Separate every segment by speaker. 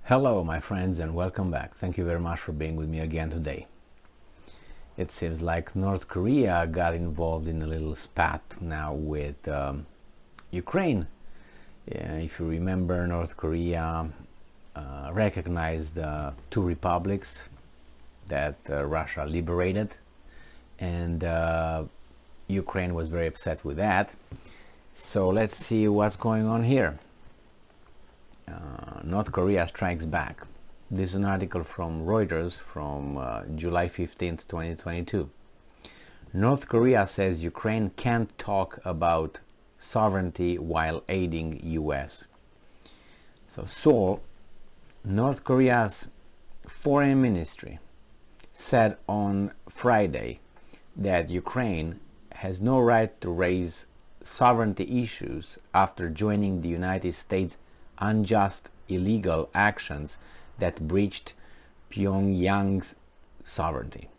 Speaker 1: Hello my friends and welcome back. Thank you very much for being with me again today. It seems like North Korea got involved in a little spat now with Ukraine. If you remember, North Korea recognized two republics that Russia liberated, and Ukraine was very upset with that. So let's see what's going on here. North Korea strikes back. This is an article from Reuters from July 15th, 2022. North Korea says Ukraine can't talk about sovereignty while aiding US. So Seoul, North Korea's foreign ministry, said on Friday that Ukraine has no right to raise sovereignty issues after joining the United States' unjust, illegal actions that breached Pyongyang's sovereignty.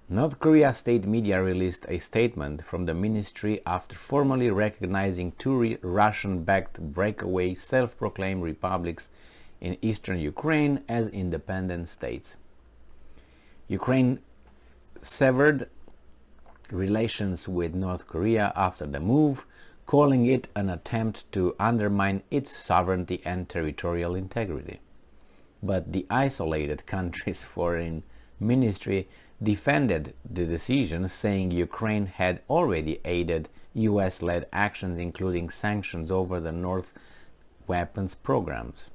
Speaker 1: North Korea state media released a statement from the ministry after formally recognizing two Russian-backed breakaway self-proclaimed republics in eastern Ukraine as independent states. Ukraine severed relations with North Korea after the move, calling it an attempt to undermine its sovereignty and territorial integrity. But the isolated country's foreign ministry defended the decision, saying Ukraine had already aided US-led actions, including sanctions over the North weapons programs.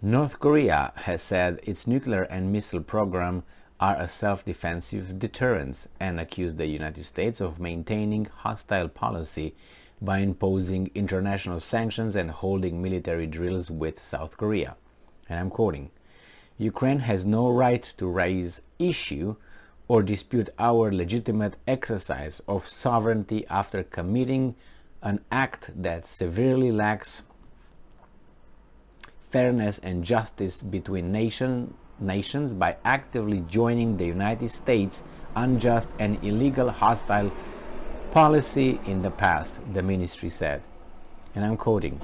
Speaker 1: North Korea has said its nuclear and missile program are a self-defensive deterrence and accused the United States of maintaining hostile policy by imposing international sanctions and holding military drills with South Korea. And I'm quoting, "Ukraine has no right to raise issue or dispute our legitimate exercise of sovereignty after committing an act that severely lacks fairness and justice between nations by actively joining the United States' unjust and illegal hostile policy in the past," the ministry said. And I'm quoting,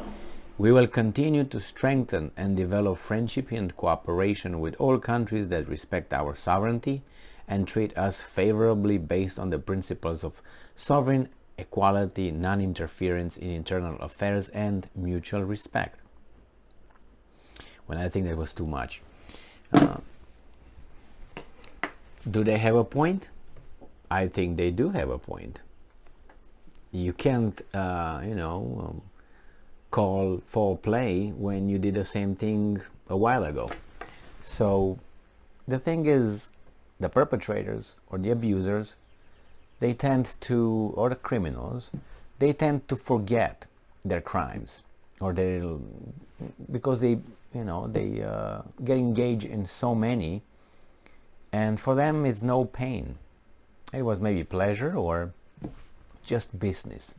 Speaker 1: "We will continue to strengthen and develop friendship and cooperation with all countries that respect our sovereignty and treat us favorably based on the principles of sovereign equality, non-interference in internal affairs, and mutual respect." Well, I think that was too much. Do they have a point? I think they do have a point. You can't, call foul play when you did the same thing a while ago. So the thing is, the perpetrators or the abusers, they tend to, or the criminals, they tend to forget their crimes, or because they get engaged in so many, and for them it's no pain. It was maybe pleasure or just business,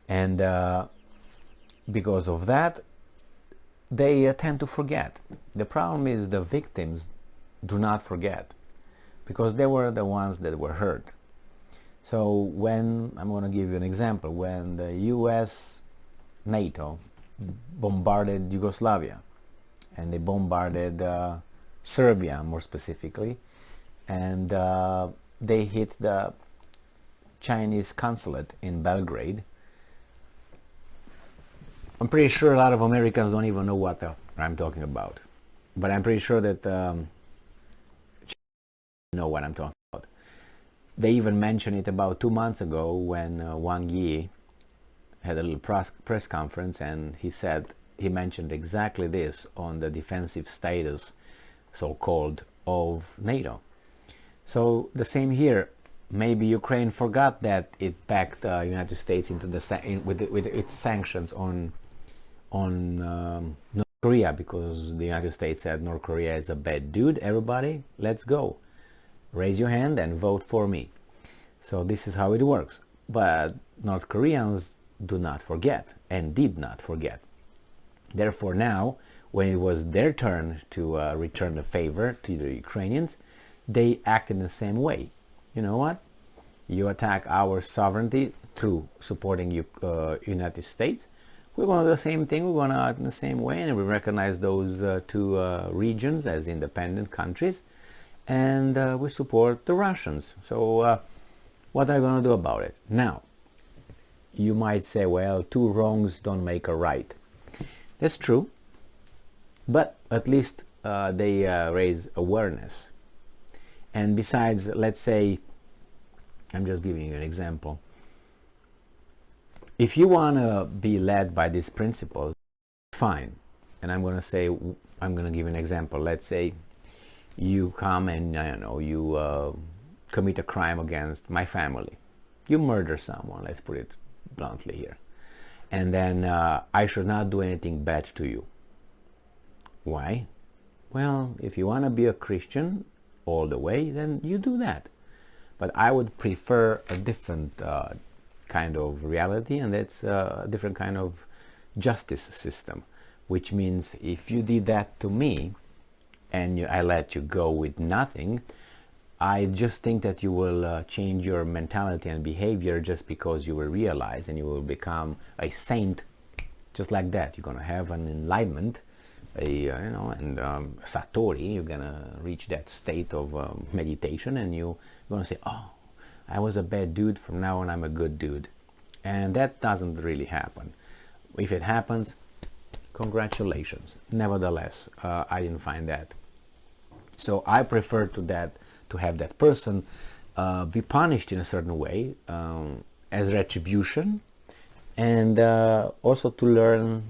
Speaker 1: and because of that they tend to forget. The problem is the victims do not forget, because they were the ones that were hurt. So when, I'm going to give you an example, when the US, NATO bombarded Yugoslavia, and they bombarded Serbia more specifically, and they hit the Chinese consulate in Belgrade. I'm pretty sure a lot of Americans don't even know what I'm talking about, but I'm pretty sure that know what I'm talking about. They even mentioned it about 2 months ago when Wang Yi had a little press conference, and he mentioned exactly this on the defensive status, so-called, of NATO. So the same here. Maybe Ukraine forgot that it backed the United States into with its sanctions on North Korea, because the United States said North Korea is a bad dude. Everybody, let's go. Raise your hand and vote for me. So this is how it works. But North Koreans do not forget, and did not forget. Therefore now, when it was their turn to return the favor to the Ukrainians, they acted in the same way. You know what? You attack our sovereignty through supporting United States. we want to do the same thing. We want to act in the same way, and we recognize those two regions as independent countries, and we support the Russians. So what are you going to do about it? Now, you might say, well, two wrongs don't make a right. That's true, but at least they raise awareness. And besides, let's say, I'm just giving you an example. If you want to be led by these principles, fine. And I'm going to give an example. Let's say you come and, I don't know, you commit a crime against my family. You murder someone, let's put it bluntly here. And then I should not do anything bad to you. Why? Well, if you want to be a Christian all the way, then you do that. But I would prefer a different kind of reality, and that's a different kind of justice system, which means if you did that to me and I let you go with nothing, I just think that you will change your mentality and behavior just because you will realize, and you will become a saint just like that. You're going to have an enlightenment, satori. You're going to reach that state of meditation, and you're going to say, oh, I was a bad dude, from now on I'm a good dude. And that doesn't really happen. If it happens, congratulations. Nevertheless, I didn't find that. So I prefer to have that person be punished in a certain way as retribution, and also to learn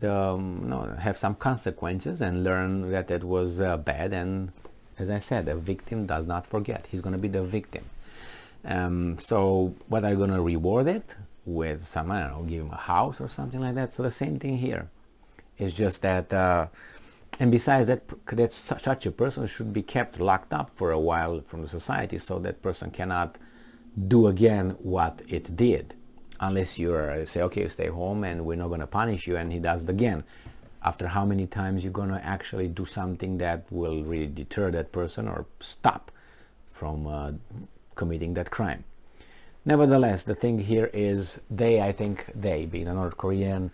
Speaker 1: have some consequences and learn that it was bad. And as I said, a victim does not forget. He's going to be the victim. So what are you going to reward it with? Some, I don't know, give him a house or something like that. So the same thing here. It's just that, and besides that, such a person should be kept locked up for a while from the society, so that person cannot do again what it did. Unless you say, okay, stay home and we're not going to punish you, and he does it again. After how many times you're going to actually do something that will really deter that person or stop from committing that crime? Nevertheless, the thing here is I think they, being a North Korean,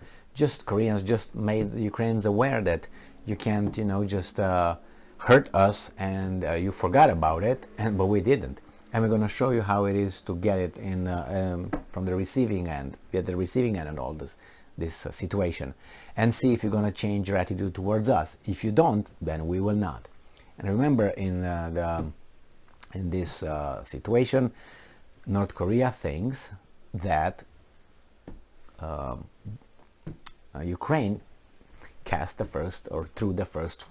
Speaker 1: Koreans just made the Ukrainians aware that you can't, just hurt us, and you forgot about it, but we didn't. And we're going to show you how it is to get it from the receiving end, get the receiving end and all this situation, and see if you're going to change your attitude towards us. If you don't, then we will not. And remember, in this situation, North Korea thinks that Ukraine cast threw the first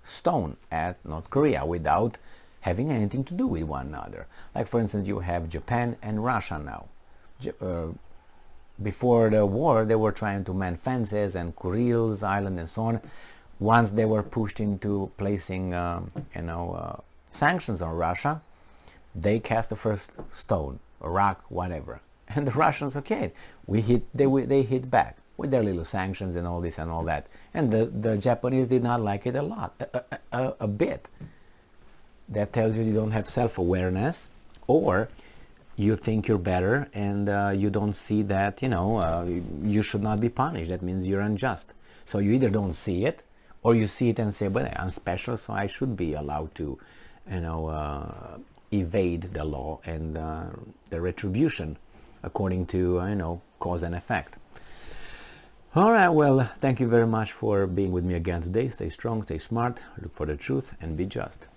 Speaker 1: stone at North Korea without having anything to do with one another. Like, for instance, you have Japan and Russia now. Before the war, they were trying to man fences and Kurils Island and so on. Once they were pushed into placing, sanctions on Russia, they cast the first stone, or rock, whatever. And the Russians, okay, they hit back with their little sanctions and all this and all that. And the Japanese did not like it a bit. That tells you don't have self-awareness, or you think you're better and you don't see that, you should not be punished. That means you're unjust. So you either don't see it, or you see it and say, but I'm special, so I should be allowed to, evade the law and the retribution according to, cause and effect. All right, well, thank you very much for being with me again today. Stay strong, stay smart, look for the truth, and be just.